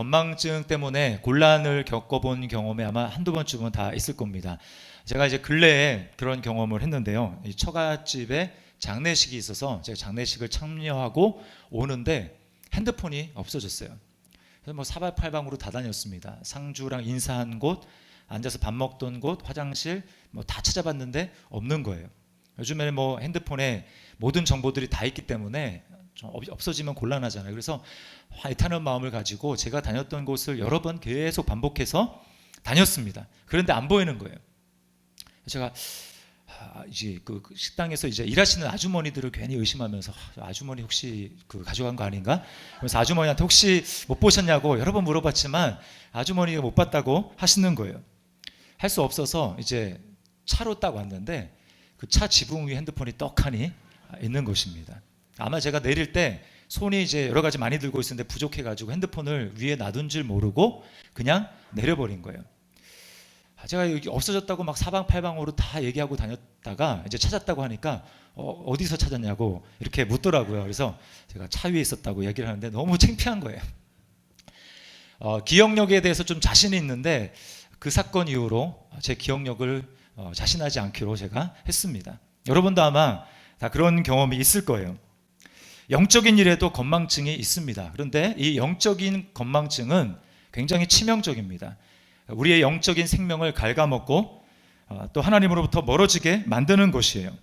건망증 때문에 곤란을 겪어본 경험이 아마 한두 번쯤은 다 있을 겁니다. 제가 이제 근래에 그런 경험을 했는데요. 이 처갓집에 장례식이 있어서 제가 장례식을 참여하고 오는데 핸드폰이 없어졌어요. 그래서 뭐 사방팔방으로 다 다녔습니다. 상주랑 인사한 곳, 앉아서 밥 먹던 곳, 화장실 뭐 다 찾아봤는데 없는 거예요. 요즘에는 뭐 핸드폰에 모든 정보들이 다 있기 때문에 좀 없어지면 곤란하잖아요. 그래서 애타는 마음을 가지고 제가 다녔던 곳을 여러 번 계속 반복해서 다녔습니다. 그런데 안 보이는 거예요. 제가 이제 그 식당에서 이제 일하시는 아주머니들을 괜히 의심하면서 아주머니 혹시 그 가져간 거 아닌가? 그래서 아주머니한테 혹시 못 보셨냐고 여러 번 물어봤지만 아주머니가 못 봤다고 하시는 거예요. 할 수 없어서 이제 차로 딱 왔는데 그 차 지붕 위에 핸드폰이 떡하니 있는 것입니다. 아마 제가 내릴 때 손이 이제 여러 가지 많이 들고 있었는데 부족해가지고 핸드폰을 위에 놔둔 줄 모르고 그냥 내려버린 거예요. 제가 여기 없어졌다고 막 사방팔방으로 다 얘기하고 다녔다가 이제 찾았다고 하니까 어디서 찾았냐고 이렇게 묻더라고요. 그래서 제가 차 위에 있었다고 얘기를 하는데 너무 창피한 거예요. 기억력에 대해서 좀 자신이 있는데 그 사건 이후로 제 기억력을 자신하지 않기로 제가 했습니다. 여러분도 아마 다 그런 경험이 있을 거예요. 영적인 일에도 건망증이 있습니다. 그런데 이 영적인 건망증은 굉장히 치명적입니다. 우리의 영적인 생명을 갉아먹고 또 하나님으로부터 멀어지게 만드는 것이에요.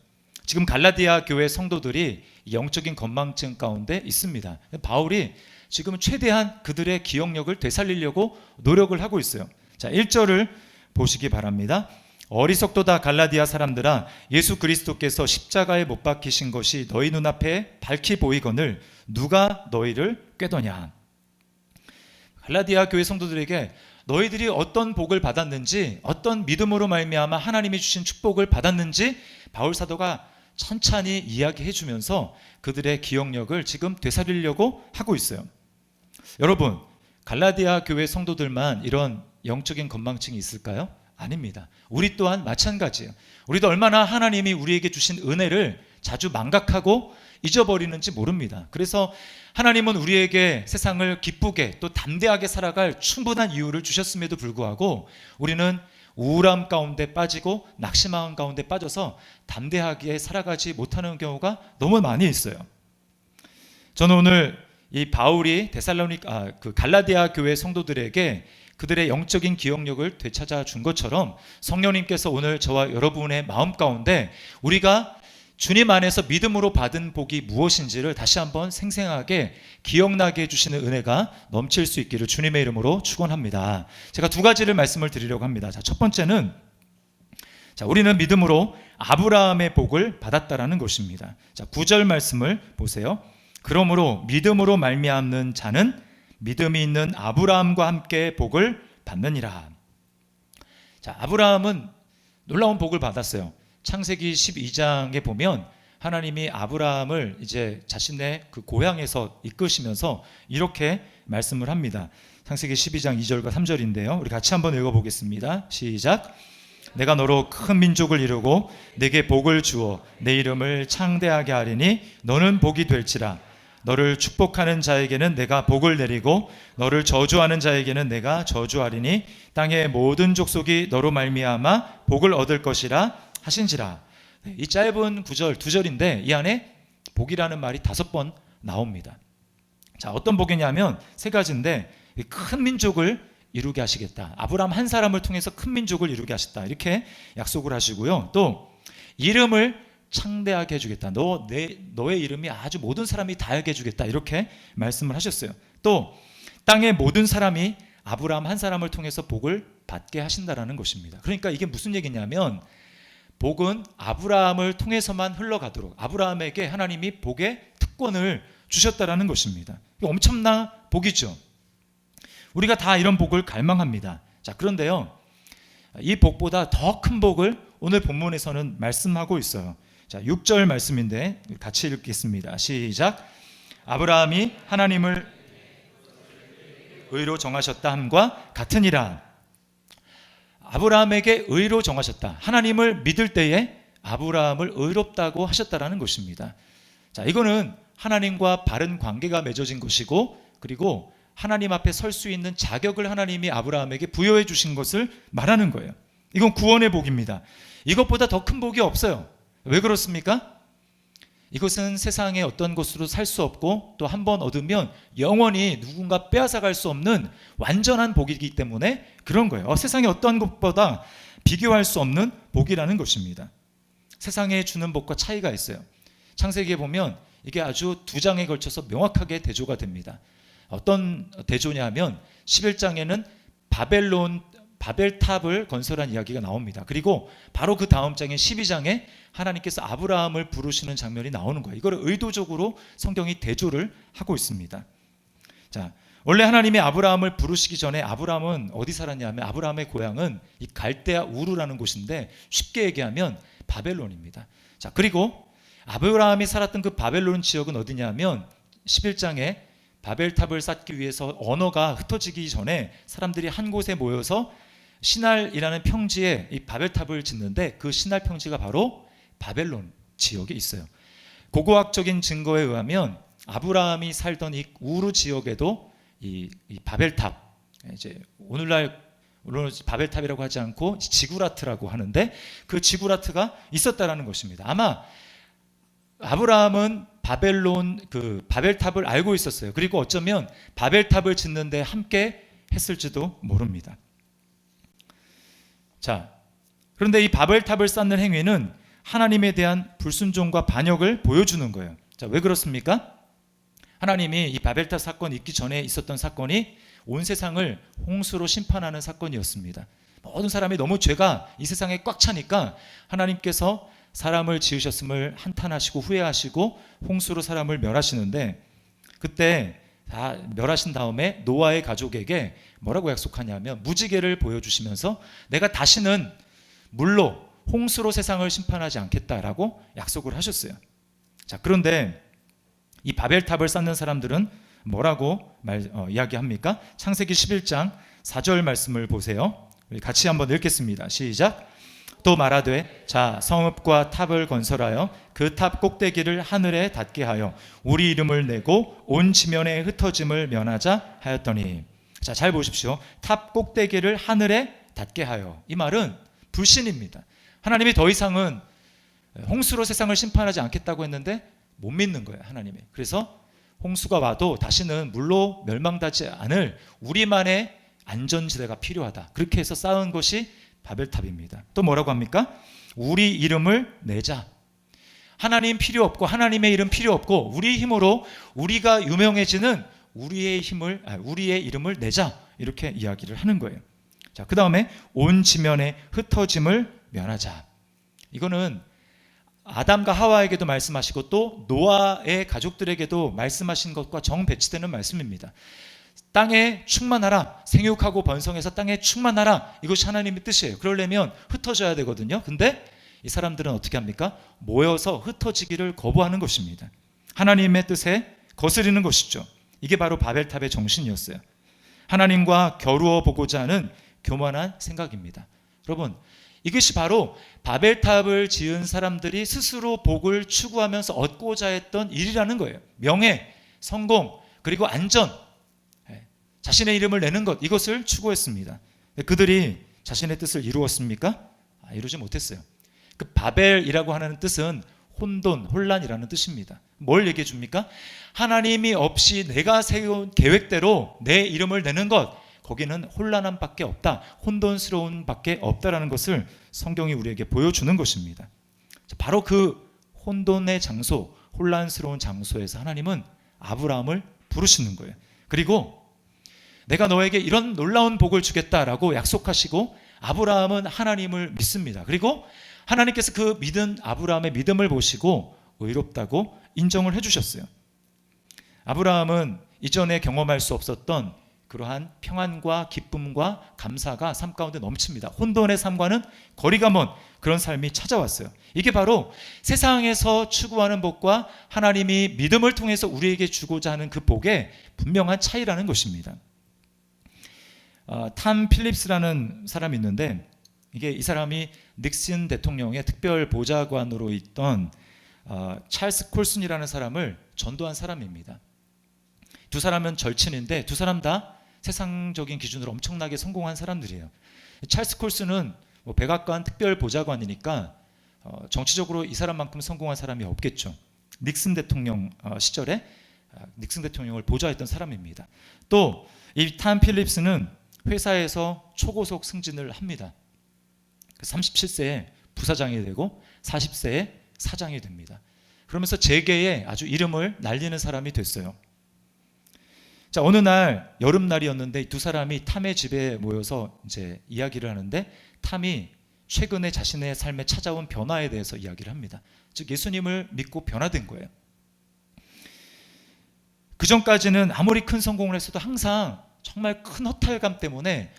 지금 갈라디아 교회 성도들이 영적인 건망증 가운데 있습니다. 바울이 지금 최대한 그들의 기억력을 되살리려고 노력을 하고 있어요. 자, 1절을 보시기 바랍니다. 어리석도다 갈라디아 사람들아, 예수 그리스도께서 십자가에 못 박히신 것이 너희 눈앞에 밝히 보이거늘 누가 너희를 꾀더냐. 갈라디아 교회 성도들에게 너희들이 어떤 복을 받았는지, 어떤 믿음으로 말미암아 하나님이 주신 축복을 받았는지 바울 사도가 천천히 이야기해 주면서 그들의 기억력을 지금 되살리려고 하고 있어요. 여러분, 갈라디아 교회 성도들만 이런 영적인 건망증이 있을까요? 아닙니다. 우리 또한 마찬가지예요. 우리도 얼마나 하나님이 우리에게 주신 은혜를 자주 망각하고 잊어버리는지 모릅니다. 그래서 하나님은 우리에게 세상을 기쁘게 또 담대하게 살아갈 충분한 이유를 주셨음에도 불구하고 우리는 우울함 가운데 빠지고 낙심함 가운데 빠져서 담대하게 살아가지 못하는 경우가 너무 많이 있어요. 저는 오늘 이 바울이 갈라디아 교회 성도들에게 그들의 영적인 기억력을 되찾아 준 것처럼 성령님께서 오늘 저와 여러분의 마음 가운데 우리가 주님 안에서 믿음으로 받은 복이 무엇인지를 다시 한번 생생하게 기억나게 해주시는 은혜가 넘칠 수 있기를 주님의 이름으로 축원합니다. 제가 두 가지를 말씀을 드리려고 합니다. 자, 첫 번째는 우리는 믿음으로 아브라함의 복을 받았다라는 것입니다. 자, 9절 말씀을 보세요. 그러므로 믿음으로 말미암는 자는 믿음이 있는 아브라함과 함께 복을 받느니라. 자, 아브라함은 놀라운 복을 받았어요. 창세기 12장에 보면 하나님이 아브라함을 이제 자신의 그 고향에서 이끄시면서 이렇게 말씀을 합니다. 창세기 12장 2절과 3절인데요. 우리 같이 한번 읽어보겠습니다. 시작. 내가 너로 큰 민족을 이루고 내게 복을 주어 내 이름을 창대하게 하리니 너는 복이 될지라. 너를 축복하는 자에게는 내가 복을 내리고 너를 저주하는 자에게는 내가 저주하리니 땅의 모든 족속이 너로 말미암아 복을 얻을 것이라 하신지라. 이 짧은 구절 2절인데 이 안에 복이라는 말이 5번 나옵니다. 자, 어떤 복이냐면 3가지인데 큰 민족을 이루게 하시겠다. 아브라함 한 사람을 통해서 큰 민족을 이루게 하셨다. 이렇게 약속을 하시고요. 또 이름을 창대하게 해주겠다. 너의 이름이 아주 모든 사람이 다 알게 해주겠다. 이렇게 말씀을 하셨어요. 또 땅의 모든 사람이 아브라함 한 사람을 통해서 복을 받게 하신다라는 것입니다. 그러니까 이게 무슨 얘기냐면 복은 아브라함을 통해서만 흘러가도록 아브라함에게 하나님이 복의 특권을 주셨다라는 것입니다. 엄청난 복이죠. 우리가 다 이런 복을 갈망합니다. 자, 그런데요, 이 복보다 더 큰 복을 오늘 본문에서는 말씀하고 있어요. 자, 6절 말씀인데 같이 읽겠습니다. 시작. 아브라함이 하나님을 의로 정하셨다 함과 같으니라. 아브라함에게 의로 정하셨다. 하나님을 믿을 때에 아브라함을 의롭다고 하셨다라는 것입니다. 자, 이거는 하나님과 바른 관계가 맺어진 것이고, 그리고 하나님 앞에 설 수 있는 자격을 하나님이 아브라함에게 부여해 주신 것을 말하는 거예요. 이건 구원의 복입니다. 이것보다 더 큰 복이 없어요. 왜 그렇습니까? 이것은 세상의 어떤 것으로 살 수 없고 또 한 번 얻으면 영원히 누군가 빼앗아갈 수 없는 완전한 복이기 때문에 그런 거예요. 세상의 어떤 것보다 비교할 수 없는 복이라는 것입니다. 세상에 주는 복과 차이가 있어요. 창세기에 보면 이게 아주 2장에 걸쳐서 명확하게 대조가 됩니다. 어떤 대조냐 하면 11장에는 바벨탑을 건설한 이야기가 나옵니다. 그리고 바로 그 다음 장인 12장에 하나님께서 아브라함을 부르시는 장면이 나오는 거예요. 이걸 의도적으로 성경이 대조를 하고 있습니다. 자, 원래 하나님이 아브라함을 부르시기 전에 아브라함은 어디 살았냐면 아브라함의 고향은 이 갈대아 우르라는 곳인데 쉽게 얘기하면 바벨론입니다. 자, 그리고 아브라함이 살았던 그 바벨론 지역은 어디냐면 11장에 바벨탑을 쌓기 위해서 언어가 흩어지기 전에 사람들이 한 곳에 모여서 시날이라는 평지에 이 바벨탑을 짓는데 그 시날 평지가 바로 바벨론 지역에 있어요. 고고학적인 증거에 의하면 아브라함이 살던 이 우르 지역에도 이 바벨탑, 이제 오늘날 물론 바벨탑이라고 하지 않고 지구라트라고 하는데 그 지구라트가 있었다라는 것입니다. 아마 아브라함은 바벨탑을 알고 있었어요. 그리고 어쩌면 바벨탑을 짓는데 함께 했을지도 모릅니다. 자, 그런데 이 바벨탑을 쌓는 행위는 하나님에 대한 불순종과 반역을 보여주는 거예요. 자, 왜 그렇습니까? 하나님이 이 바벨탑 사건이 있기 전에 있었던 사건이 온 세상을 홍수로 심판하는 사건이었습니다. 모든 사람이 너무 죄가 이 세상에 꽉 차니까 하나님께서 사람을 지으셨음을 한탄하시고 후회하시고 홍수로 사람을 멸하시는데 그때 다 멸하신 다음에 노아의 가족에게 뭐라고 약속하냐면 무지개를 보여주시면서 내가 다시는 물로 홍수로 세상을 심판하지 않겠다라고 약속을 하셨어요. 자, 그런데 이 바벨탑을 쌓는 사람들은 뭐라고 이야기합니까? 창세기 11장 4절 말씀을 보세요. 우리 같이 한번 읽겠습니다. 시작. 또 말하되 자 성읍과 탑을 건설하여 그 탑 꼭대기를 하늘에 닿게 하여 우리 이름을 내고 온 지면에 흩어짐을 면하자 하였더니 자, 잘 보십시오. 탑 꼭대기를 하늘에 닿게 하여 이 말은 불신입니다. 하나님이 더 이상은 홍수로 세상을 심판하지 않겠다고 했는데 못 믿는 거예요, 하나님이. 그래서 홍수가 와도 다시는 물로 멸망하지 않을 우리만의 안전지대가 필요하다. 그렇게 해서 쌓은 것이 바벨탑입니다. 또 뭐라고 합니까? 우리 이름을 내자. 하나님 필요 없고 하나님의 이름 필요 없고 우리 힘으로 우리가 유명해지는 우리의 이름을 내자. 이렇게 이야기를 하는 거예요. 자, 그 다음에 온 지면에 흩어짐을 면하자. 이거는 아담과 하와에게도 말씀하시고 또 노아의 가족들에게도 말씀하신 것과 정배치되는 말씀입니다. 땅에 충만하라, 생육하고 번성해서 땅에 충만하라, 이것이 하나님의 뜻이에요. 그러려면 흩어져야 되거든요. 근데 이 사람들은 어떻게 합니까? 모여서 흩어지기를 거부하는 것입니다. 하나님의 뜻에 거스리는 것이죠. 이게 바로 바벨탑의 정신이었어요. 하나님과 겨루어 보고자 하는 교만한 생각입니다. 여러분, 이것이 바로 바벨탑을 지은 사람들이 스스로 복을 추구하면서 얻고자 했던 일이라는 거예요. 명예, 성공, 그리고 안전, 자신의 이름을 내는 것, 이것을 추구했습니다. 그들이 자신의 뜻을 이루었습니까? 이루지 못했어요. 그 바벨이라고 하는 뜻은 혼돈, 혼란이라는 뜻입니다. 뭘 얘기해 줍니까? 하나님이 없이 내가 세운 계획대로 내 이름을 내는 것, 거기는 혼란함 밖에 없다, 혼돈스러운 밖에 없다라는 것을 성경이 우리에게 보여주는 것입니다. 바로 그 혼돈의 장소, 혼란스러운 장소에서 하나님은 아브라함을 부르시는 거예요. 그리고 내가 너에게 이런 놀라운 복을 주겠다라고 약속하시고 아브라함은 하나님을 믿습니다. 그리고 하나님께서 그 믿은 아브라함의 믿음을 보시고 의롭다고 인정을 해주셨어요. 아브라함은 이전에 경험할 수 없었던 그러한 평안과 기쁨과 감사가 삶 가운데 넘칩니다. 혼돈의 삶과는 거리가 먼 그런 삶이 찾아왔어요. 이게 바로 세상에서 추구하는 복과 하나님이 믿음을 통해서 우리에게 주고자 하는 그 복의 분명한 차이라는 것입니다. 탐 필립스라는 사람이 있는데 이 사람이 닉슨 대통령의 특별 보좌관으로 있던 찰스 콜슨이라는 사람을 전도한 사람입니다. 두 사람은 절친인데 두 사람 다 세상적인 기준으로 엄청나게 성공한 사람들이에요. 찰스 콜스는 뭐 백악관 특별 보좌관이니까 정치적으로 이 사람만큼 성공한 사람이 없겠죠. 닉슨 대통령 시절에 닉슨 대통령을 보좌했던 사람입니다. 또 이 탐 필립스는 회사에서 초고속 승진을 합니다. 37세에 부사장이 되고 40세에 사장이 됩니다. 그러면서 재계에 아주 이름을 날리는 사람이 됐어요. 자, 어느 날 여름날이었는데 두 사람이 탐의 집에 모여서 이제 이야기를 하는데 탐이 최근에 자신의 삶에 찾아온 변화에 대해서 이야기를 합니다. 즉 예수님을 믿고 변화된 거예요. 그 전까지는 아무리 큰 성공을 했어도 항상 정말 큰 허탈감 때문에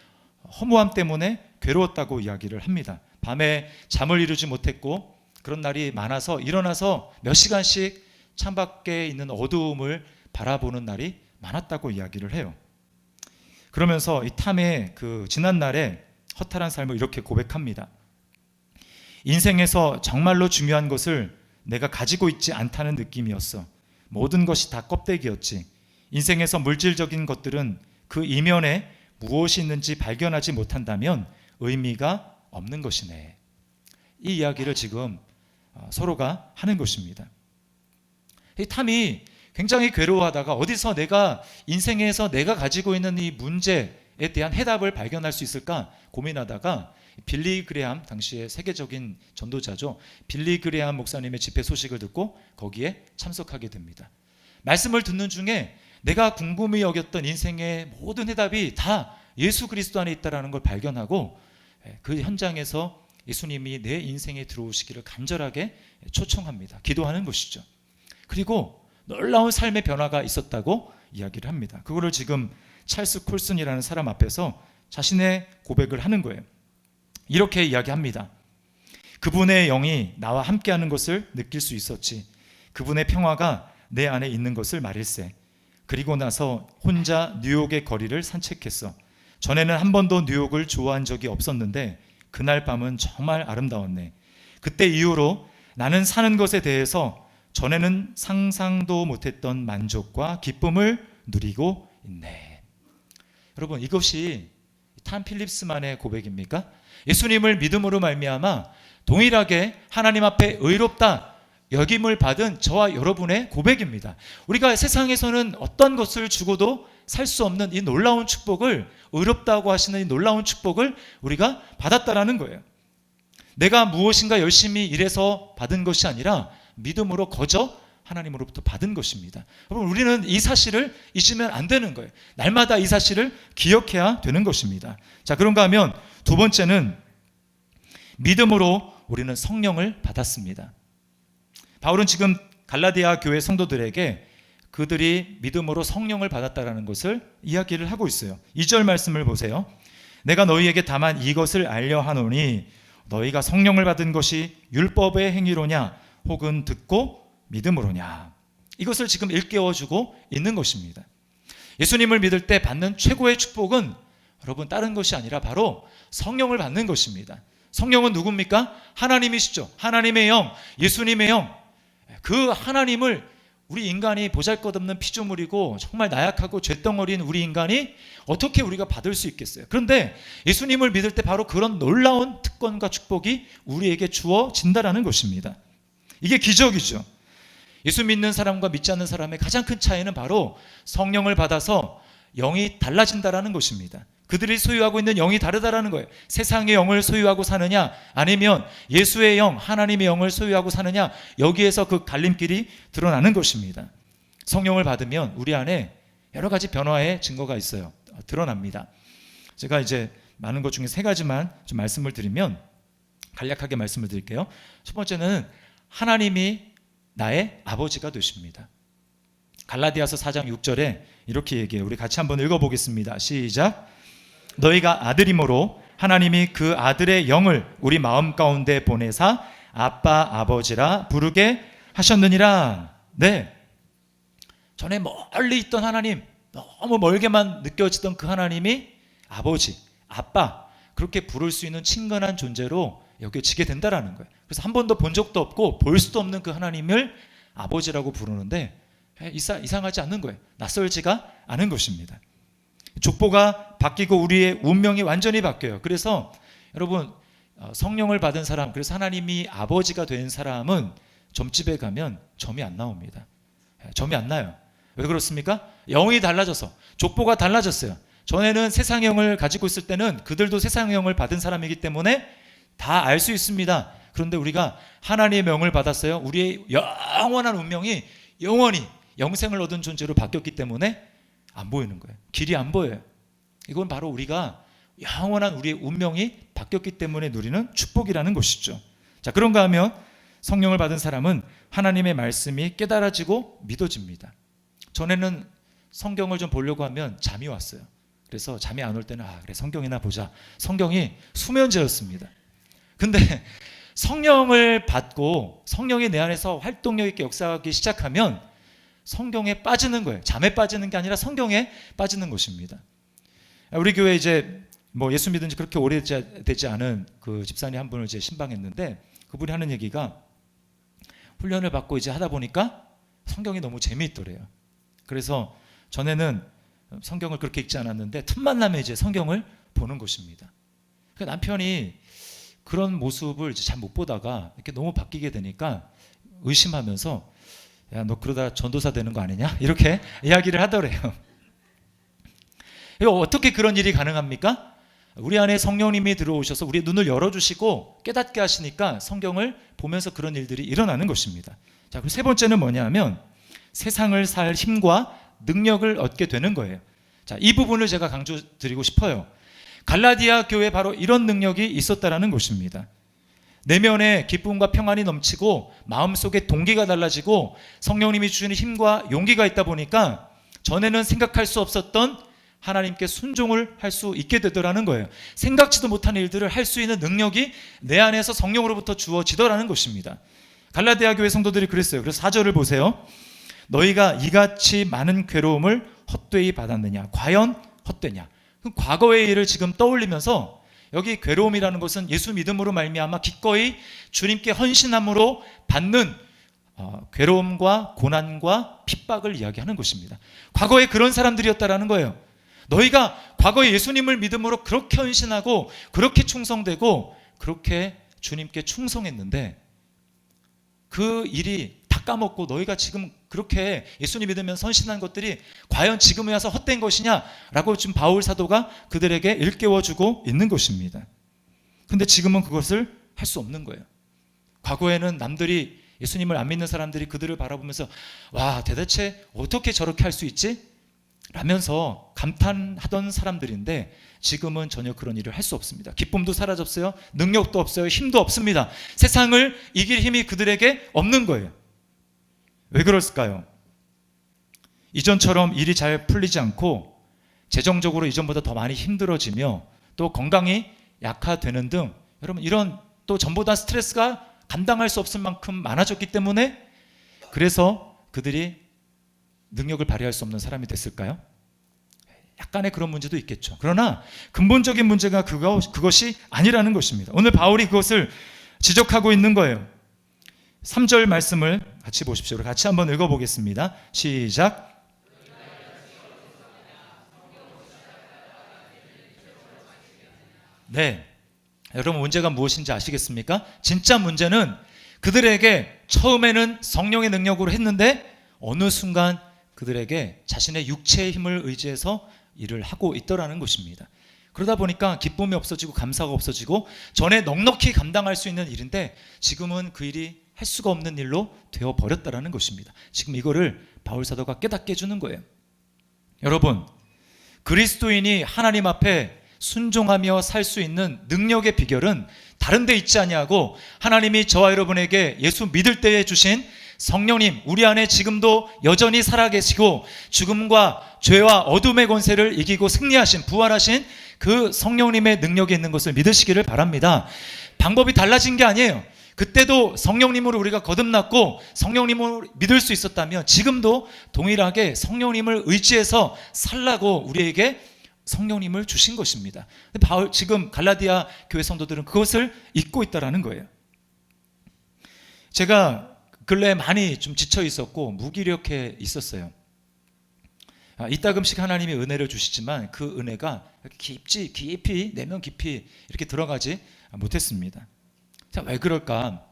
허무함 때문에 괴로웠다고 이야기를 합니다. 밤에 잠을 이루지 못했고 그런 날이 많아서 일어나서 몇 시간씩 창밖에 있는 어두움을 바라보는 날이 많았다고 이야기를 해요. 그러면서 이 탐의 그 지난 날에 허탈한 삶을 이렇게 고백합니다. 인생에서 정말로 중요한 것을 내가 가지고 있지 않다는 느낌이었어. 모든 것이 다 껍데기였지. 인생에서 물질적인 것들은 그 이면에 무엇이 있는지 발견하지 못한다면 의미가 없는 것이네. 이 이야기를 지금 서로가 하는 것입니다. 이 탐이 굉장히 괴로워하다가 어디서 내가 인생에서 내가 가지고 있는 이 문제에 대한 해답을 발견할 수 있을까 고민하다가 빌리 그레함, 당시의 세계적인 전도자죠. 빌리 그레함 목사님의 집회 소식을 듣고 거기에 참석하게 됩니다. 말씀을 듣는 중에 내가 궁금히 여겼던 인생의 모든 해답이 다 예수 그리스도 안에 있다는 걸 발견하고 그 현장에서 예수님이 내 인생에 들어오시기를 간절하게 초청합니다. 기도하는 것이죠. 그리고 놀라운 삶의 변화가 있었다고 이야기를 합니다. 그거를 지금 찰스 콜슨이라는 사람 앞에서 자신의 고백을 하는 거예요. 이렇게 이야기합니다. 그분의 영이 나와 함께하는 것을 느낄 수 있었지. 그분의 평화가 내 안에 있는 것을 말일세. 그리고 나서 혼자 뉴욕의 거리를 산책했어. 전에는 한 번도 뉴욕을 좋아한 적이 없었는데 그날 밤은 정말 아름다웠네. 그때 이후로 나는 사는 것에 대해서 전에는 상상도 못했던 만족과 기쁨을 누리고 있네. 여러분, 이것이 탐 필립스만의 고백입니까? 예수님을 믿음으로 말미암아 동일하게 하나님 앞에 의롭다 여김을 받은 저와 여러분의 고백입니다. 우리가 세상에서는 어떤 것을 주고도 살 수 없는 이 놀라운 축복을, 의롭다고 하시는 이 놀라운 축복을 우리가 받았다라는 거예요. 내가 무엇인가 열심히 일해서 받은 것이 아니라 믿음으로 거저 하나님으로부터 받은 것입니다. 여러분, 우리는 이 사실을 잊으면 안 되는 거예요. 날마다 이 사실을 기억해야 되는 것입니다. 자, 그런가 하면 두 번째는 믿음으로 우리는 성령을 받았습니다. 바울은 지금 갈라디아 교회 성도들에게 그들이 믿음으로 성령을 받았다라는 것을 이야기를 하고 있어요. 2절 말씀을 보세요. 내가 너희에게 다만 이것을 알려 하노니 너희가 성령을 받은 것이 율법의 행위로냐 혹은 듣고 믿음으로냐. 이것을 지금 일깨워주고 있는 것입니다. 예수님을 믿을 때 받는 최고의 축복은 여러분 다른 것이 아니라 바로 성령을 받는 것입니다. 성령은 누굽니까? 하나님이시죠. 하나님의 영, 예수님의 영. 그 하나님을 우리 인간이 보잘것없는 피조물이고 정말 나약하고 죄덩어리인 우리 인간이 어떻게 우리가 받을 수 있겠어요? 그런데 예수님을 믿을 때 바로 그런 놀라운 특권과 축복이 우리에게 주어진다라는 것입니다. 이게 기적이죠. 예수 믿는 사람과 믿지 않는 사람의 가장 큰 차이는 바로 성령을 받아서 영이 달라진다라는 것입니다. 그들이 소유하고 있는 영이 다르다라는 거예요. 세상의 영을 소유하고 사느냐 아니면 예수의 영, 하나님의 영을 소유하고 사느냐, 여기에서 그 갈림길이 드러나는 것입니다. 성령을 받으면 우리 안에 여러 가지 변화의 증거가 있어요. 드러납니다. 제가 이제 많은 것 중에 세 가지만 좀 말씀을 드리면 간략하게 말씀을 드릴게요. 첫 번째는 하나님이 나의 아버지가 되십니다. 갈라디아서 4장 6절에 이렇게 얘기해요. 우리 같이 한번 읽어보겠습니다. 시작. 너희가 아들이므로 하나님이 그 아들의 영을 우리 마음 가운데 보내사 아빠 아버지라 부르게 하셨느니라. 네, 전에 멀리 있던 하나님, 너무 멀게만 느껴지던 그 하나님이 아버지, 아빠, 그렇게 부를 수 있는 친근한 존재로 여겨지게 된다라는 거예요. 그래서 한 번도 본 적도 없고 볼 수도 없는 그 하나님을 아버지라고 부르는데 이상하지 않는 거예요. 낯설지가 않은 것입니다. 족보가 바뀌고 우리의 운명이 완전히 바뀌어요. 그래서 여러분, 성령을 받은 사람, 그래서 하나님이 아버지가 된 사람은 점집에 가면 점이 안 나옵니다. 점이 안 나요. 왜 그렇습니까? 영이 달라져서, 족보가 달라졌어요. 전에는 세상형을 가지고 있을 때는 그들도 세상형을 받은 사람이기 때문에 다 알 수 있습니다. 그런데 우리가 하나님의 명을 받았어요. 우리의 영원한 운명이 영원히 영생을 얻은 존재로 바뀌었기 때문에 안 보이는 거예요. 길이 안 보여요. 이건 바로 우리가 영원한 우리의 운명이 바뀌었기 때문에 누리는 축복이라는 것이죠. 자, 그런가 하면 성령을 받은 사람은 하나님의 말씀이 깨달아지고 믿어집니다. 전에는 성경을 좀 보려고 하면 잠이 왔어요. 그래서 잠이 안 올 때는 그래, 성경이나 보자. 성경이 수면제였습니다. 근데 성령을 받고 성령이 내 안에서 활동력 있게 역사하기 시작하면 성경에 빠지는 거예요. 잠에 빠지는 게 아니라 성경에 빠지는 것입니다. 우리 교회 이제 예수 믿은 지 그렇게 오래되지 않은 그 집사님 한 분을 이제 신방했는데, 그분이 하는 얘기가 훈련을 받고 이제 하다 보니까 성경이 너무 재미있더래요. 그래서 전에는 성경을 그렇게 읽지 않았는데 틈만 나면 이제 성경을 보는 것입니다. 그러니까 남편이 그런 모습을 이제 잘 못 보다가 이렇게 너무 바뀌게 되니까 의심하면서, 야, 너 그러다 전도사 되는 거 아니냐? 이렇게 이야기를 하더래요. 이거 어떻게 그런 일이 가능합니까? 우리 안에 성령님이 들어오셔서 우리의 눈을 열어주시고 깨닫게 하시니까 성경을 보면서 그런 일들이 일어나는 것입니다. 자, 그리고 세 번째는 뭐냐면 세상을 살 힘과 능력을 얻게 되는 거예요. 자, 이 부분을 제가 강조드리고 싶어요. 갈라디아 교회에 바로 이런 능력이 있었다라는 것입니다. 내면에 기쁨과 평안이 넘치고 마음속에 동기가 달라지고 성령님이 주시는 힘과 용기가 있다 보니까 전에는 생각할 수 없었던 하나님께 순종을 할 수 있게 되더라는 거예요. 생각지도 못한 일들을 할 수 있는 능력이 내 안에서 성령으로부터 주어지더라는 것입니다. 갈라디아 교회 성도들이 그랬어요. 그래서 4절을 보세요. 너희가 이같이 많은 괴로움을 헛되이 받았느냐? 과연 헛되냐? 과거의 일을 지금 떠올리면서 여기 괴로움이라는 것은 예수 믿음으로 말미암아 기꺼이 주님께 헌신함으로 받는 괴로움과 고난과 핍박을 이야기하는 것입니다. 과거에 그런 사람들이었다라는 거예요. 너희가 과거에 예수님을 믿음으로 그렇게 헌신하고 그렇게 충성되고 그렇게 주님께 충성했는데 그 일이 다 까먹고 너희가 지금 그렇게 예수님 믿으면서 헌신한 것들이 과연 지금에 와서 헛된 것이냐라고 지금 바울 사도가 그들에게 일깨워주고 있는 것입니다. 근데 지금은 그것을 할 수 없는 거예요. 과거에는 남들이 예수님을 안 믿는 사람들이 그들을 바라보면서 와, 대체 어떻게 저렇게 할 수 있지? 라면서 감탄하던 사람들인데 지금은 전혀 그런 일을 할 수 없습니다. 기쁨도 사라졌어요. 능력도 없어요. 힘도 없습니다. 세상을 이길 힘이 그들에게 없는 거예요. 왜 그럴까요? 이전처럼 일이 잘 풀리지 않고 재정적으로 이전보다 더 많이 힘들어지며 또 건강이 약화되는 등 여러분 이런 또 전보다 스트레스가 감당할 수 없을 만큼 많아졌기 때문에 그래서 그들이 능력을 발휘할 수 없는 사람이 됐을까요? 약간의 그런 문제도 있겠죠. 그러나 근본적인 문제가 그것이 아니라는 것입니다. 오늘 바울이 그것을 지적하고 있는 거예요. 3절 말씀을 같이 보십시오. 같이 한번 읽어보겠습니다. 시작. 네, 여러분 문제가 무엇인지 아시겠습니까? 진짜 문제는 그들에게 처음에는 성령의 능력으로 했는데 어느 순간 그들에게 자신의 육체의 힘을 의지해서 일을 하고 있더라는 것입니다. 그러다 보니까 기쁨이 없어지고 감사가 없어지고 전에 넉넉히 감당할 수 있는 일인데 지금은 그 일이 할 수가 없는 일로 되어버렸다는 것입니다. 지금 이거를 바울 사도가 깨닫게 해주는 거예요. 여러분, 그리스도인이 하나님 앞에 순종하며 살 수 있는 능력의 비결은 다른 데 있지 아니하고 하나님이 저와 여러분에게 예수 믿을 때에 주신 성령님, 우리 안에 지금도 여전히 살아계시고 죽음과 죄와 어둠의 권세를 이기고 승리하신, 부활하신 그 성령님의 능력이 있는 것을 믿으시기를 바랍니다. 방법이 달라진 게 아니에요. 그때도 성령님으로 우리가 거듭났고 성령님을 믿을 수 있었다면 지금도 동일하게 성령님을 의지해서 살라고 우리에게 성령님을 주신 것입니다. 바울, 지금 갈라디아 교회 성도들은 그것을 잊고 있다라는 거예요. 제가 근래에 많이 좀 지쳐 있었고 무기력해 있었어요. 이따금씩 하나님이 은혜를 주시지만 그 은혜가 깊이 내면 깊이 이렇게 들어가지 못했습니다. 자, 왜 그럴까?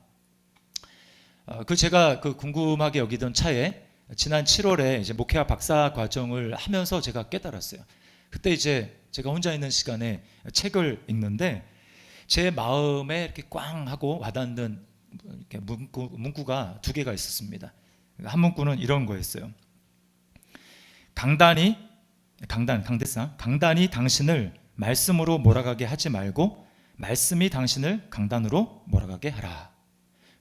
제가 궁금하게 여기던 차에 지난 7월에 이제 목회와 박사 과정을 하면서 제가 깨달았어요. 그때 이제 제가 혼자 있는 시간에 책을 읽는데 제 마음에 이렇게 꽝 하고 와닿는 이렇게 문구가 두 개가 있었습니다. 한 문구는 이런 거였어요. 강단이 당신을 말씀으로 몰아가게 하지 말고 말씀이 당신을 강단으로 몰아가게 하라.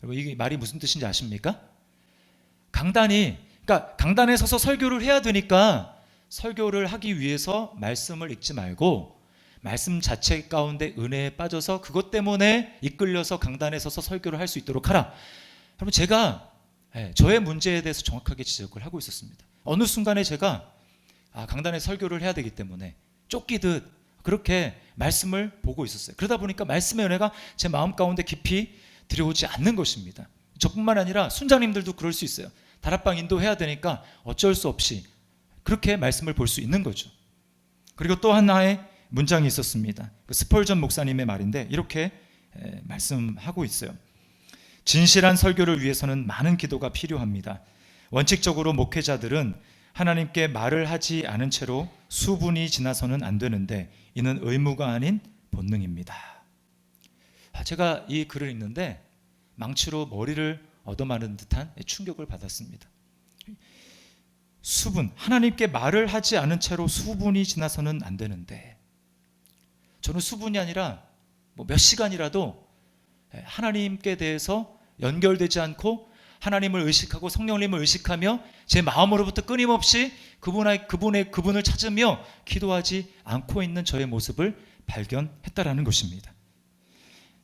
여러분, 이게 말이 무슨 뜻인지 아십니까? 그러니까 강단에 서서 설교를 해야 되니까 설교를 하기 위해서 말씀을 읽지 말고 말씀 자체 가운데 은혜에 빠져서 그것 때문에 이끌려서 강단에 서서 설교를 할 수 있도록 하라. 여러분, 제가 저의 문제에 대해서 정확하게 지적을 하고 있었습니다. 어느 순간에 제가 강단에 설교를 해야 되기 때문에 쫓기듯 그렇게 말씀을 보고 있었어요. 그러다 보니까 말씀의 은혜가 제 마음 가운데 깊이 들여오지 않는 것입니다. 저뿐만 아니라 순장님들도 그럴 수 있어요. 다락방 인도해야 되니까 어쩔 수 없이 그렇게 말씀을 볼 수 있는 거죠. 그리고 또 하나의 문장이 있었습니다. 스펄전 목사님의 말인데 이렇게 말씀하고 있어요. 진실한 설교를 위해서는 많은 기도가 필요합니다. 원칙적으로 목회자들은 하나님께 말을 하지 않은 채로 수분이 지나서는 안 되는데 이는 의무가 아닌 본능입니다. 제가 이 글을 읽는데 망치로 머리를 얻어맞은 듯한 충격을 받았습니다. 하나님께 말을 하지 않은 채로 수분이 지나서는 안 되는데, 저는 수분이 아니라 몇 시간이라도 하나님께 대해서 연결되지 않고 하나님을 의식하고 성령님을 의식하며 제 마음으로부터 끊임없이 그분을 찾으며 기도하지 않고 있는 저의 모습을 발견했다라는 것입니다.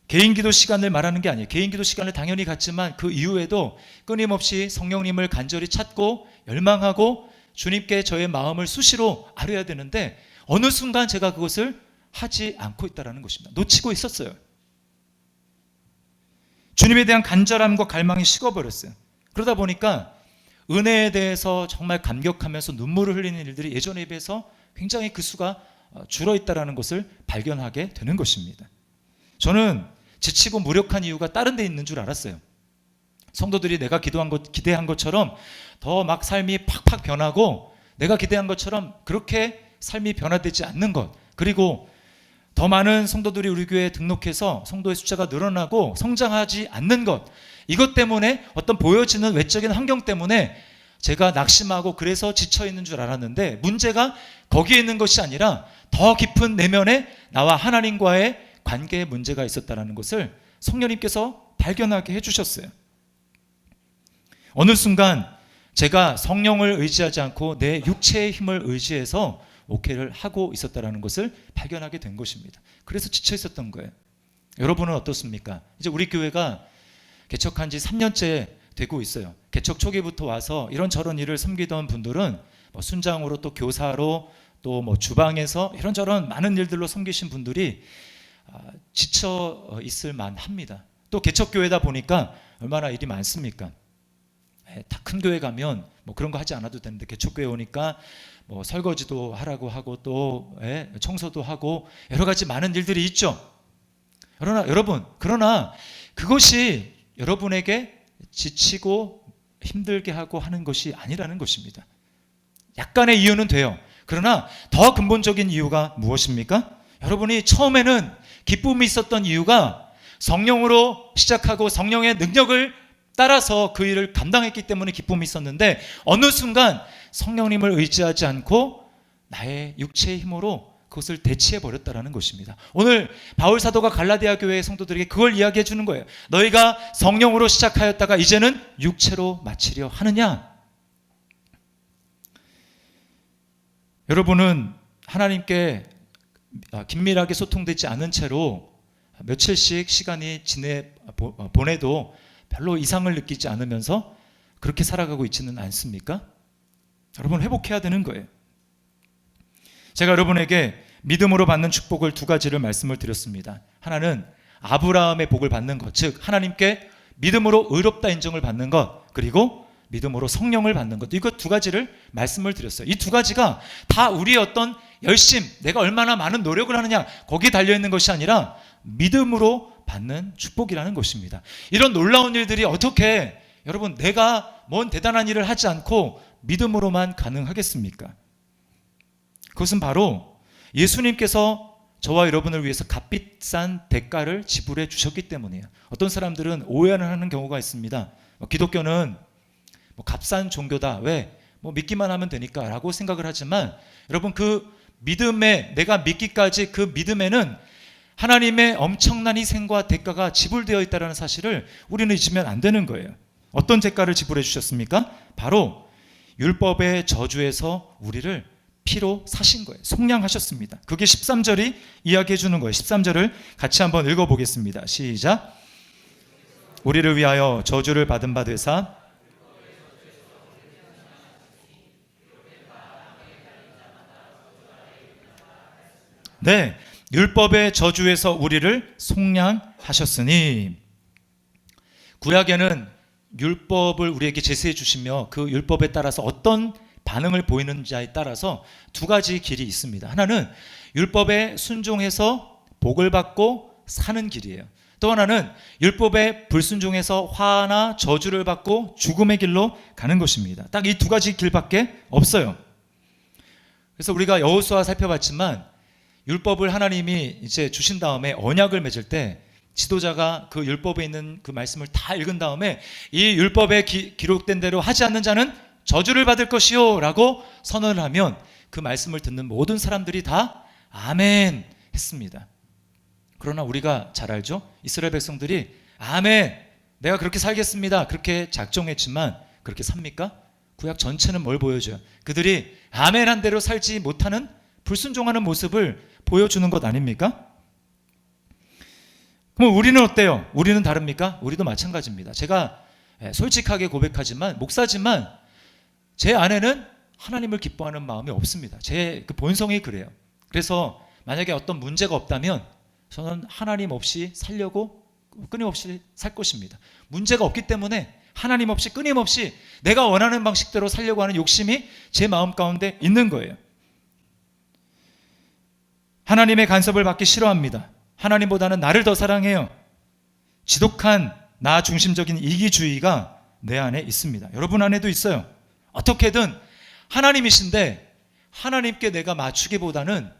개인 기도 시간을 말하는 게 아니에요. 개인 기도 시간을 당연히 갖지만 그 이후에도 끊임없이 성령님을 간절히 찾고 열망하고 주님께 저의 마음을 수시로 아뢰야 되는데 어느 순간 제가 그것을 하지 않고 있다는 것입니다. 놓치고 있었어요. 주님에 대한 간절함과 갈망이 식어버렸어요. 그러다 보니까 은혜에 대해서 정말 감격하면서 눈물을 흘리는 일들이 예전에 비해서 굉장히 그 수가 줄어있다는 것을 발견하게 되는 것입니다. 저는 지치고 무력한 이유가 다른 데 있는 줄 알았어요. 성도들이 내가 기대한 것처럼 더 막 삶이 팍팍 변하고 내가 기대한 것처럼 그렇게 삶이 변화되지 않는 것, 그리고 더 많은 성도들이 우리 교회에 등록해서 성도의 숫자가 늘어나고 성장하지 않는 것, 이것 때문에 어떤 보여지는 외적인 환경 때문에 제가 낙심하고 그래서 지쳐있는 줄 알았는데 문제가 거기에 있는 것이 아니라 더 깊은 내면에 나와 하나님과의 관계에 문제가 있었다는 것을 성령님께서 발견하게 해주셨어요. 어느 순간 제가 성령을 의지하지 않고 내 육체의 힘을 의지해서 목회를 하고 있었다는 것을 발견하게 된 것입니다. 그래서 지쳐 있었던 거예요. 여러분은 어떻습니까? 이제 우리 교회가 개척한 지 3년째 되고 있어요. 개척 초기부터 와서 이런저런 일을 섬기던 분들은 순장으로 또 교사로 또 주방에서 이런저런 많은 일들로 섬기신 분들이 지쳐 있을 만합니다. 또 개척교회다 보니까 얼마나 일이 많습니까? 다 큰 교회 가면 그런 거 하지 않아도 되는데 개척교회 오니까 설거지도 하라고 하고 또 청소도 하고 여러 가지 많은 일들이 있죠. 그러나 그것이 여러분에게 지치고 힘들게 하고 하는 것이 아니라는 것입니다. 약간의 이유는 돼요. 그러나 더 근본적인 이유가 무엇입니까? 여러분이 처음에는 기쁨이 있었던 이유가 성령으로 시작하고 성령의 능력을 따라서 그 일을 감당했기 때문에 기쁨이 있었는데 어느 순간 성령님을 의지하지 않고 나의 육체의 힘으로 그것을 대체해버렸다는 것입니다. 오늘 바울 사도가 갈라디아 교회의 성도들에게 그걸 이야기해 주는 거예요. 너희가 성령으로 시작하였다가 이제는 육체로 마치려 하느냐? 여러분은 하나님께 긴밀하게 소통되지 않은 채로 며칠씩 시간이 보내도 별로 이상을 느끼지 않으면서 그렇게 살아가고 있지는 않습니까? 여러분, 회복해야 되는 거예요. 제가 여러분에게 믿음으로 받는 축복을 두 가지를 말씀을 드렸습니다. 하나는 아브라함의 복을 받는 것, 즉 하나님께 믿음으로 의롭다 인정을 받는 것, 그리고 믿음으로 성령을 받는 것. 이거 두 가지를 말씀을 드렸어요. 이 두 가지가 다 우리의 어떤 열심, 내가 얼마나 많은 노력을 하느냐, 거기에 달려있는 것이 아니라 믿음으로 받는 축복이라는 것입니다. 이런 놀라운 일들이 어떻게 여러분 내가 뭔 대단한 일을 하지 않고 믿음으로만 가능하겠습니까? 그것은 바로 예수님께서 저와 여러분을 위해서 값비싼 대가를 지불해 주셨기 때문이에요. 어떤 사람들은 오해를 하는 경우가 있습니다. 기독교는 값싼 종교다. 왜? 믿기만 하면 되니까 라고 생각을 하지만 여러분 그 믿음에 내가 믿기까지 그 믿음에는 하나님의 엄청난 희생과 대가가 지불되어 있다는 사실을 우리는 잊으면 안 되는 거예요. 어떤 대가를 지불해 주셨습니까? 바로 율법의 저주에서 우리를 피로 사신 거예요. 속량하셨습니다. 그게 13절이 이야기해 주는 거예요. 13절을 같이 한번 읽어보겠습니다. 시작. 우리를 위하여 저주를 받은 바 되사 네, 율법의 저주에서 우리를 속량하셨으니. 구약에는 율법을 우리에게 제시해 주시며 그 율법에 따라서 어떤 반응을 보이는지에 따라서 두 가지 길이 있습니다. 하나는 율법에 순종해서 복을 받고 사는 길이에요. 또 하나는 율법에 불순종해서 화나 저주를 받고 죽음의 길로 가는 것입니다. 딱 이 두 가지 길밖에 없어요. 그래서 우리가 여호수아 살펴봤지만 율법을 하나님이 이제 주신 다음에 언약을 맺을 때 지도자가 그 율법에 있는 그 말씀을 다 읽은 다음에 이 율법에 기록된 대로 하지 않는 자는 저주를 받을 것이요 라고 선언을 하면 그 말씀을 듣는 모든 사람들이 다 아멘 했습니다. 그러나 우리가 잘 알죠? 이스라엘 백성들이 아멘, 내가 그렇게 살겠습니다, 그렇게 작정했지만 그렇게 삽니까? 구약 전체는 뭘 보여줘요? 그들이 아멘 한 대로 살지 못하는 불순종하는 모습을 보여주는 것 아닙니까? 그럼 우리는 어때요? 우리는 다릅니까? 우리도 마찬가지입니다. 제가 솔직하게 고백하지만 목사지만 제 안에는 하나님을 기뻐하는 마음이 없습니다. 제 그 본성이 그래요. 그래서 만약에 어떤 문제가 없다면 저는 하나님 없이 살려고 끊임없이 살 것입니다. 문제가 없기 때문에 하나님 없이 끊임없이 내가 원하는 방식대로 살려고 하는 욕심이 제 마음 가운데 있는 거예요. 하나님의 간섭을 받기 싫어합니다. 하나님보다는 나를 더 사랑해요. 지독한 나 중심적인 이기주의가 내 안에 있습니다. 여러분 안에도 있어요. 어떻게든 하나님이신데 하나님께 내가 맞추기보다는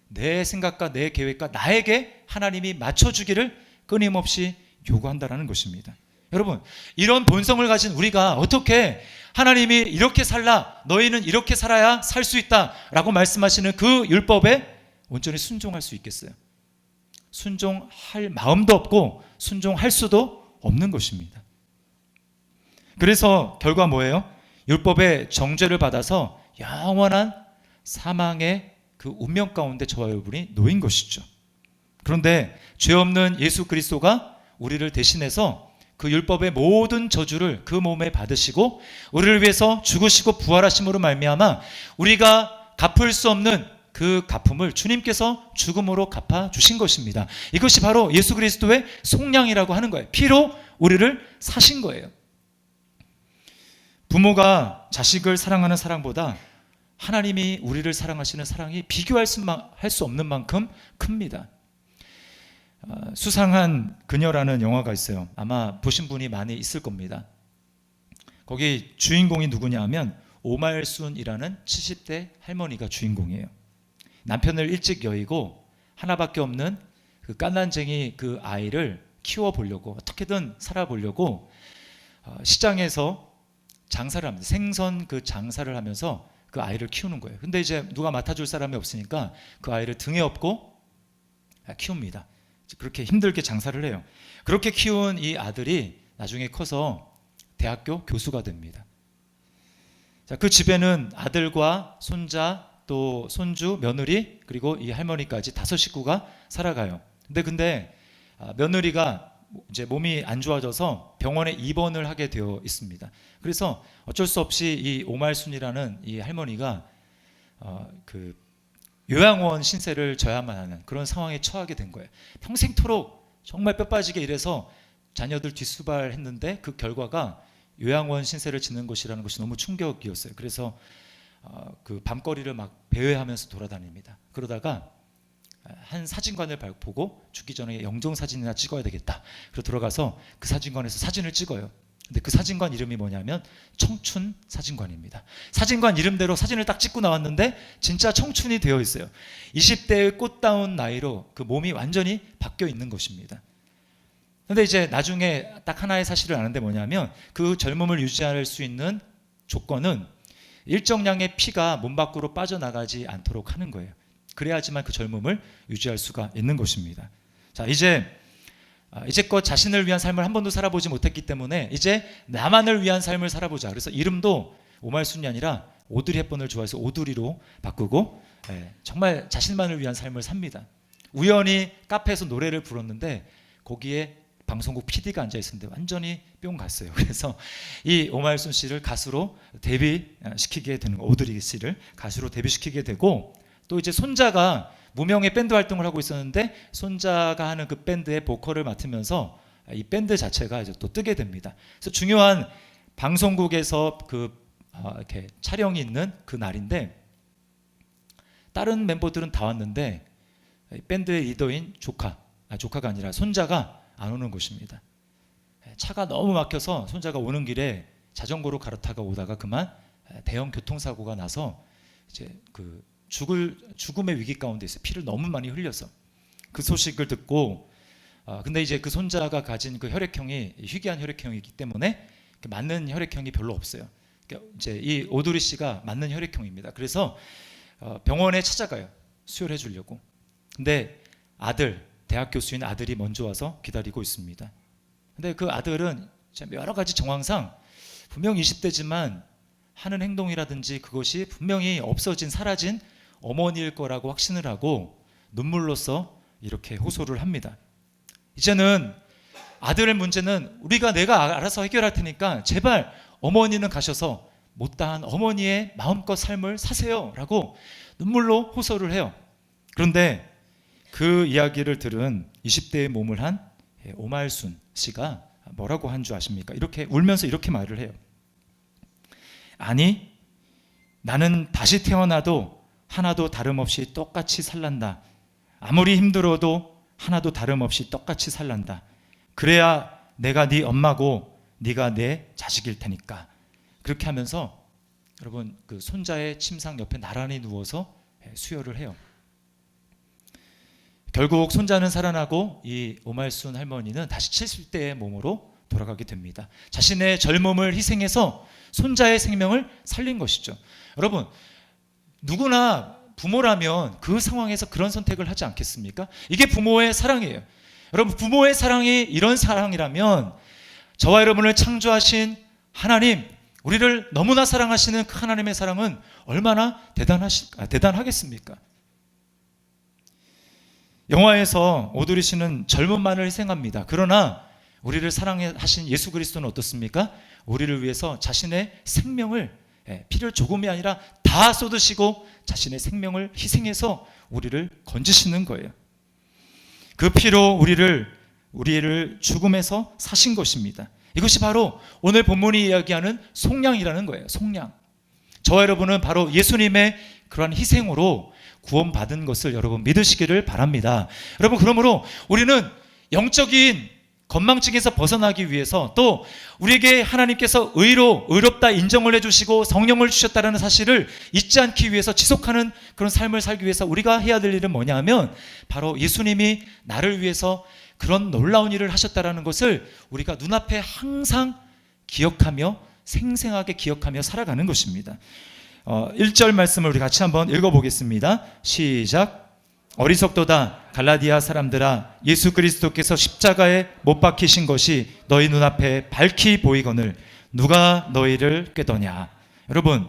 내 생각과 내 계획과 나에게 하나님이 맞춰주기를 끊임없이 요구한다는 것입니다. 여러분, 이런 본성을 가진 우리가 어떻게 하나님이 이렇게 살라, 너희는 이렇게 살아야 살 수 있다 라고 말씀하시는 그 율법에 온전히 순종할 수 있겠어요? 순종할 마음도 없고 순종할 수도 없는 것입니다. 그래서 결과 뭐예요? 율법의 정죄를 받아서 영원한 사망의 그 운명 가운데 저와 여러분이 놓인 것이죠. 그런데 죄 없는 예수 그리스도가 우리를 대신해서 그 율법의 모든 저주를 그 몸에 받으시고 우리를 위해서 죽으시고 부활하심으로 말미암아 우리가 갚을 수 없는 그 갚음을 주님께서 죽음으로 갚아주신 것입니다. 이것이 바로 예수 그리스도의 속량이라고 하는 거예요. 피로 우리를 사신 거예요. 부모가 자식을 사랑하는 사랑보다 하나님이 우리를 사랑하시는 사랑이 비교할 수 없는 만큼 큽니다. 수상한 그녀라는 영화가 있어요. 아마 보신 분이 많이 있을 겁니다. 거기 주인공이 누구냐 하면 오말순이라는 70대 할머니가 주인공이에요. 남편을 일찍 여의고 하나밖에 없는 그 깐난쟁이 그 아이를 키워보려고 어떻게든 살아보려고 시장에서 장사를 합니다. 생선 그 장사를 하면서 그 아이를 키우는 거예요. 근데 이제 누가 맡아줄 사람이 없으니까 그 아이를 등에 업고 키웁니다. 그렇게 힘들게 장사를 해요. 그렇게 키운 이 아들이 나중에 커서 대학교 교수가 됩니다. 자, 그 집에는 아들과 손자 또 손주, 며느리 그리고 이 할머니까지 5 식구가 살아가요. 근데 며느리가 이제 몸이 안 좋아져서 병원에 입원을 하게 되어 있습니다. 그래서 어쩔 수 없이 이 오말순이라는 이 할머니가 그 요양원 신세를 져야만 하는 그런 상황에 처하게 된 거예요. 평생토록 정말 뼈 빠지게 일해서 자녀들 뒷수발했는데 그 결과가 요양원 신세를 지는 곳이라는 것이 너무 충격이었어요. 그래서 그 밤거리를 막 배회하면서 돌아다닙니다. 그러다가 한 사진관을 보고 죽기 전에 영정 사진이나 찍어야 되겠다. 그래서 들어가서 그 사진관에서 사진을 찍어요. 근데 그 사진관 이름이 뭐냐면 청춘 사진관입니다. 사진관 이름대로 사진을 딱 찍고 나왔는데 진짜 청춘이 되어 있어요. 20대의 꽃다운 나이로 그 몸이 완전히 바뀌어 있는 것입니다. 근데 이제 나중에 딱 하나의 사실을 아는데 뭐냐면 그 젊음을 유지할 수 있는 조건은 일정량의 피가 몸 밖으로 빠져나가지 않도록 하는 거예요. 그래야지만 그 젊음을 유지할 수가 있는 것입니다. 자, 이제껏 자신을 위한 삶을 한 번도 살아보지 못했기 때문에 이제 나만을 위한 삶을 살아보자. 그래서 이름도 오말순이 아니라 오드리 헵번을 좋아해서 오드리로 바꾸고 정말 자신만을 위한 삶을 삽니다. 우연히 카페에서 노래를 불렀는데 거기에 방송국 PD가 앉아 있었는데 완전히 뿅 갔어요. 그래서 이 오말순 씨를 가수로 데뷔시키게 되는 거, 오드리 씨를 가수로 데뷔시키게 되고, 또 이제 손자가 무명의 밴드 활동을 하고 있었는데 손자가 하는 그 밴드의 보컬을 맡으면서 이 밴드 자체가 이제 또 뜨게 됩니다. 그래서 중요한 방송국에서 이렇게 촬영이 있는 그 날인데 다른 멤버들은 다 왔는데 밴드의 리더인 조카가 아니라 손자가 안 오는 것입니다. 차가 너무 막혀서 손자가 오는 길에 자전거로 갈아타가 오다가 그만 대형 교통사고가 나서 이제 죽음의 위기 가운데 있어요. 피를 너무 많이 흘려서. 그 소식을 듣고 근데 이제 그 손자가 가진 그 혈액형이 희귀한 혈액형이기 때문에 맞는 혈액형이 별로 없어요. 그러니까 이제 이 오드리 씨가 맞는 혈액형입니다. 그래서 병원에 찾아가요. 수혈해 주려고. 근데 대학 교수인 아들이 먼저 와서 기다리고 있습니다. 근데 그 아들은 여러 가지 정황상 분명 20대지만 하는 행동이라든지 그것이 분명히 사라진 어머니일 거라고 확신을 하고 눈물로써 이렇게 호소를 합니다. 이제는 아들의 문제는 내가 알아서 해결할 테니까 제발 어머니는 가셔서 못다한 어머니의 마음껏 삶을 사세요 라고 눈물로 호소를 해요. 그런데 그 이야기를 들은 20대의 몸을 한 오말순 씨가 뭐라고 한 줄 아십니까? 이렇게 울면서 이렇게 말을 해요. 아니, 나는 다시 태어나도 하나도 다름없이 똑같이 살란다. 아무리 힘들어도 하나도 다름없이 똑같이 살란다. 그래야 내가 네 엄마고 네가 내 자식일 테니까. 그렇게 하면서 여러분 그 손자의 침상 옆에 나란히 누워서 수혈을 해요. 결국 손자는 살아나고 이 오말순 할머니는 다시 70대의 몸으로 돌아가게 됩니다. 자신의 젊음을 희생해서 손자의 생명을 살린 것이죠. 여러분 누구나 부모라면 그 상황에서 그런 선택을 하지 않겠습니까? 이게 부모의 사랑이에요. 여러분 부모의 사랑이 이런 사랑이라면 저와 여러분을 창조하신 하나님, 우리를 너무나 사랑하시는 그 하나님의 사랑은 얼마나 대단하겠습니까? 영화에서 오드리 씨는 젊음만을 희생합니다. 그러나 우리를 사랑하신 예수 그리스도는 어떻습니까? 우리를 위해서 자신의 생명을 피를 조금이 아니라 다 쏟으시고 자신의 생명을 희생해서 우리를 건지시는 거예요. 그 피로 우리를 죽음에서 사신 것입니다. 이것이 바로 오늘 본문이 이야기하는 속량이라는 거예요. 속량. 저와 여러분은 바로 예수님의 그러한 희생으로 구원받은 것을 여러분 믿으시기를 바랍니다. 여러분 그러므로 우리는 영적인 건망증에서 벗어나기 위해서 또 우리에게 하나님께서 의롭다 인정을 해주시고 성령을 주셨다는 사실을 잊지 않기 위해서 지속하는 그런 삶을 살기 위해서 우리가 해야 될 일은 뭐냐 하면 바로 예수님이 나를 위해서 그런 놀라운 일을 하셨다는 것을 우리가 눈앞에 항상 기억하며 생생하게 기억하며 살아가는 것입니다. 1절 말씀을 우리 같이 한번 읽어보겠습니다. 시작. 어리석도다 갈라디아 사람들아, 예수 그리스도께서 십자가에 못 박히신 것이 너희 눈앞에 밝히 보이거늘 누가 너희를 꾀더냐. 여러분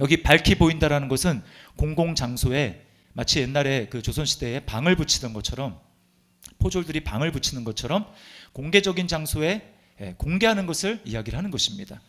여기 밝히 보인다라는 것은 공공장소에 마치 옛날에 그 조선시대에 방을 붙이던 것처럼, 포졸들이 방을 붙이는 것처럼 공개적인 장소에 공개하는 것을 이야기를 하는 것입니다.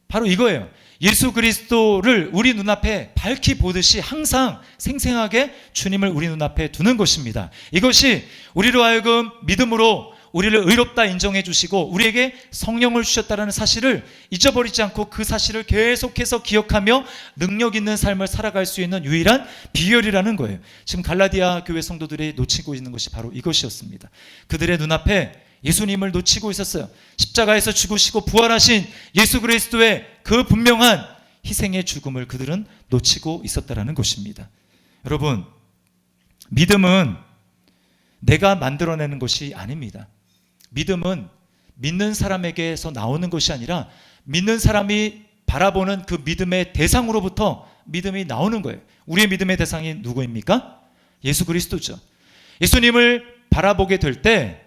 바로 이거예요. 예수 그리스도를 우리 눈앞에 밝히 보듯이 항상 생생하게 주님을 우리 눈앞에 두는 것입니다. 이것이 우리로 하여금 믿음으로 우리를 의롭다 인정해 주시고 우리에게 성령을 주셨다는 사실을 잊어버리지 않고 그 사실을 계속해서 기억하며 능력 있는 삶을 살아갈 수 있는 유일한 비결이라는 거예요. 지금 갈라디아 교회 성도들이 놓치고 있는 것이 바로 이것이었습니다. 그들의 눈앞에 예수님을 놓치고 있었어요. 십자가에서 죽으시고 부활하신 예수 그리스도의 그 분명한 희생의 죽음을 그들은 놓치고 있었다는 것입니다. 여러분, 믿음은 내가 만들어내는 것이 아닙니다. 믿음은 믿는 사람에게서 나오는 것이 아니라 믿는 사람이 바라보는 그 믿음의 대상으로부터 믿음이 나오는 거예요. 우리의 믿음의 대상이 누구입니까? 예수 그리스도죠. 예수님을 바라보게 될 때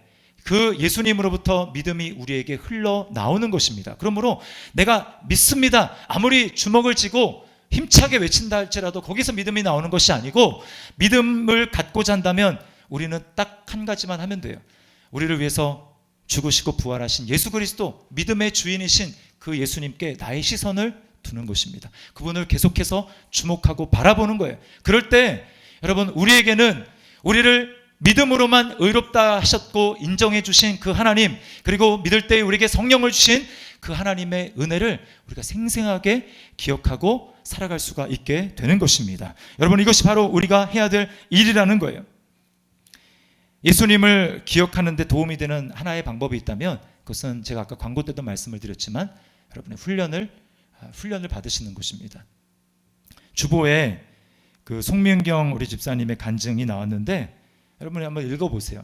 그 예수님으로부터 믿음이 우리에게 흘러나오는 것입니다. 그러므로 내가 믿습니다, 아무리 주먹을 쥐고 힘차게 외친다 할지라도 거기서 믿음이 나오는 것이 아니고, 믿음을 갖고자 한다면 우리는 딱 한 가지만 하면 돼요. 우리를 위해서 죽으시고 부활하신 예수 그리스도, 믿음의 주인이신 그 예수님께 나의 시선을 두는 것입니다. 그분을 계속해서 주목하고 바라보는 거예요. 그럴 때 여러분, 우리에게는 우리를 믿음으로만 의롭다 하셨고 인정해 주신 그 하나님, 그리고 믿을 때 우리에게 성령을 주신 그 하나님의 은혜를 우리가 생생하게 기억하고 살아갈 수가 있게 되는 것입니다. 여러분, 이것이 바로 우리가 해야 될 일이라는 거예요. 예수님을 기억하는 데 도움이 되는 하나의 방법이 있다면 그것은 제가 아까 광고 때도 말씀을 드렸지만 여러분의 훈련을 받으시는 것입니다. 주보에 그 송민경 우리 집사님의 간증이 나왔는데 여러분이 한번 읽어보세요.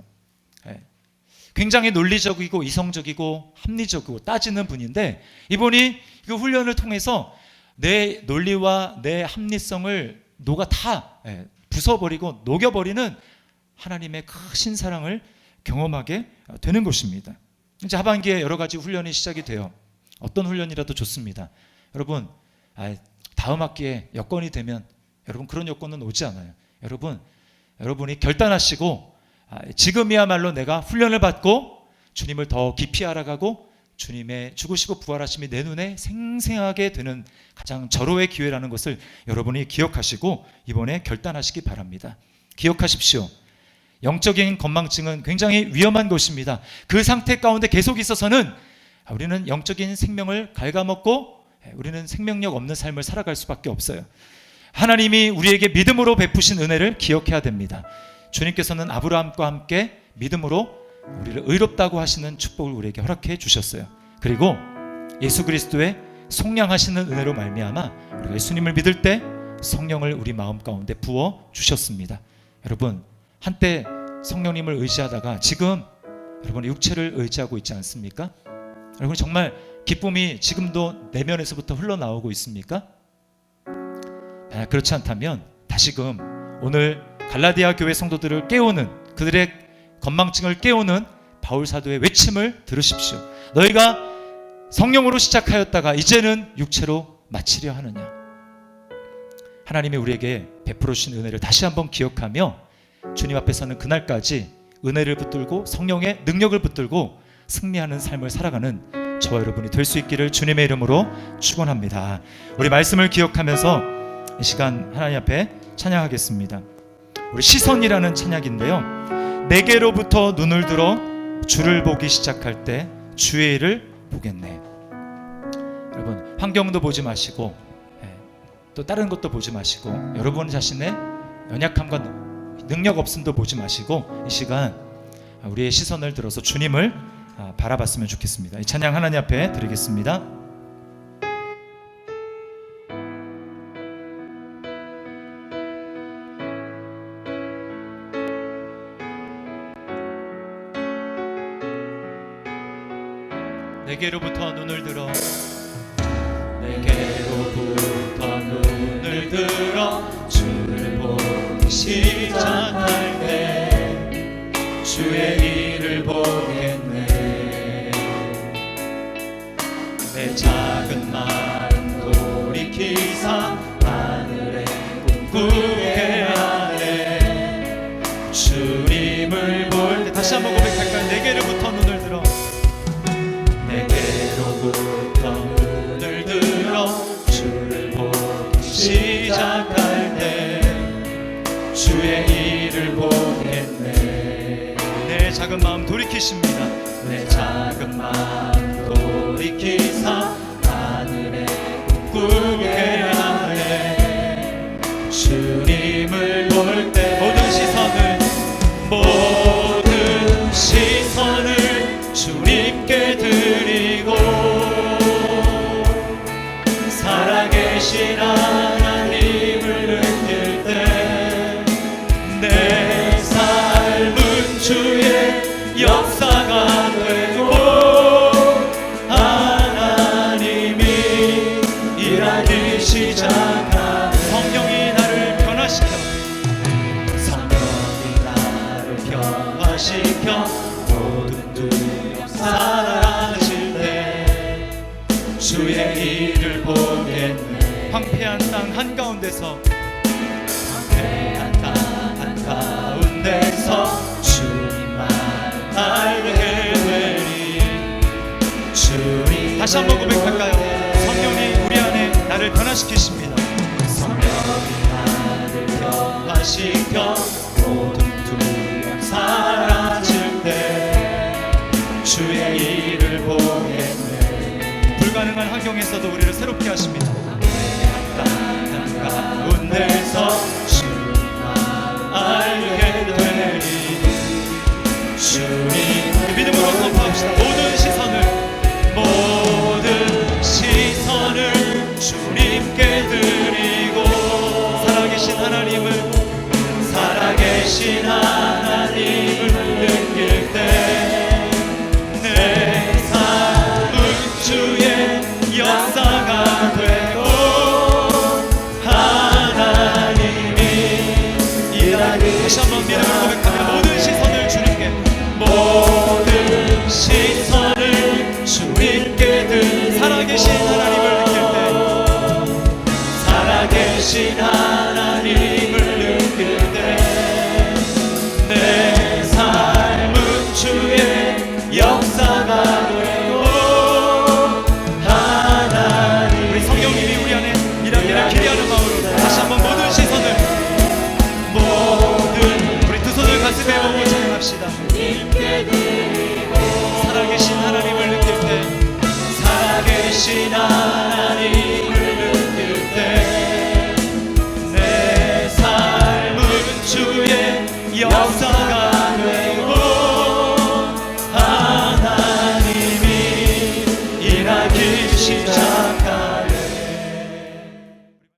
굉장히 논리적이고 이성적이고 합리적이고 따지는 분인데, 이분이 그 훈련을 통해서 내 논리와 내 합리성을 다 부숴버리고 녹여버리는 하나님의 크신 사랑을 경험하게 되는 것입니다. 이제 하반기에 여러 가지 훈련이 시작이 돼요. 어떤 훈련이라도 좋습니다. 여러분, 다음 학기에 여건이 되면, 여러분 그런 여건은 오지 않아요. 여러분이 결단하시고 지금이야말로 내가 훈련을 받고 주님을 더 깊이 알아가고 주님의 죽으시고 부활하심이 내 눈에 생생하게 되는 가장 절호의 기회라는 것을 여러분이 기억하시고 이번에 결단하시기 바랍니다. 기억하십시오. 영적인 건망증은 굉장히 위험한 것입니다. 그 상태 가운데 계속 있어서는 우리는 영적인 생명을 갉아먹고 우리는 생명력 없는 삶을 살아갈 수밖에 없어요. 하나님이 우리에게 믿음으로 베푸신 은혜를 기억해야 됩니다. 주님께서는 아브라함과 함께 믿음으로 우리를 의롭다고 하시는 축복을 우리에게 허락해 주셨어요. 그리고 예수 그리스도의 속량하시는 은혜로 말미암아 우리가 예수님을 믿을 때 성령을 우리 마음 가운데 부어 주셨습니다. 여러분, 한때 성령님을 의지하다가 지금 여러분 육체를 의지하고 있지 않습니까? 여러분, 정말 기쁨이 지금도 내면에서부터 흘러나오고 있습니까? 그렇지 않다면 다시금 오늘 갈라디아 교회 성도들을 깨우는, 그들의 건망증을 깨우는 바울 사도의 외침을 들으십시오. 너희가 성령으로 시작하였다가 이제는 육체로 마치려 하느냐. 하나님이 우리에게 베풀어 주신 은혜를 다시 한번 기억하며 주님 앞에서는 그날까지 은혜를 붙들고 성령의 능력을 붙들고 승리하는 삶을 살아가는 저와 여러분이 될 수 있기를 주님의 이름으로 축원합니다. 우리 말씀을 기억하면서 이 시간 하나님 앞에 찬양하겠습니다. 우리 시선이라는 찬양인데요, 내게로부터 눈을 들어 주를 보기 시작할 때 주의 일을 보겠네. 여러분, 환경도 보지 마시고 또 다른 것도 보지 마시고 여러분 자신의 연약함과 능력 없음도 보지 마시고 이 시간 우리의 시선을 들어서 주님을 바라봤으면 좋겠습니다. 이 찬양 하나님 앞에 드리겠습니다. 내게로부터 눈을 들어 주를 보기 시작할 때 주의 일을 보겠네. 내 작은 마음 돌이키사 하늘에 꿈꾸게 하네. 주님을 볼 때 다시 한번 고백할까요? 내게로부터 눈을 들어 눈을 들어 주를 보기 시작할 때 주의 일을 보겠네. 내 작은 작은 마음 돌이키십니다. 내 작은 마음 돌이키사 하늘에 꿈꾸게 하네. 주님을 볼 때 모든 시선을 주님께 드리고 살아계신 하나님을 느낄 때 내 삶은 주의 역사가 되고 하나님이 일하기 시작한 성령이 나를 변화시켜 변화시켜 모든 두렵 사라질 때 주의 일을 보겠네. 황폐한 땅 한가운데서 황폐한 땅 한가운데서 주님만 알게 되리. 주님 다시 한번 고백할까요? 성령이 우리 안에 나를 변화시키십니다. 성령이 나를 변화시켜 모든 두려움 사라질 때 주의 일을 보겠네. 불가능한 환경에서도 우리를 새롭게 하십니다. 땅 가운데서 주님만 알게 되리. 주님 믿음으로 선포합시다. 모든 시선을 주님께 드리고 살아계신 하나님을 느낄 때 내 삶은 주의 역사가 되고 하나님이 일하기. 다시 한번 믿음으로 고백합니다. 모든 시선을 주님께 드리고 살아계신 하나님을 느낄 때 살아계신 하나님을 느낄 때 내 삶은 주의 역사가 되고 하나님. 우리 성령님이 우리 안에 일하기를 기대하는 마음으로 다시 한번 모든 시선을 우리 두 손을 가슴에 모으고 찬양합시다. 살아계신 하나님을 느낄 때 살아계신 하나님을 느낄 때 내 삶은 주의 역사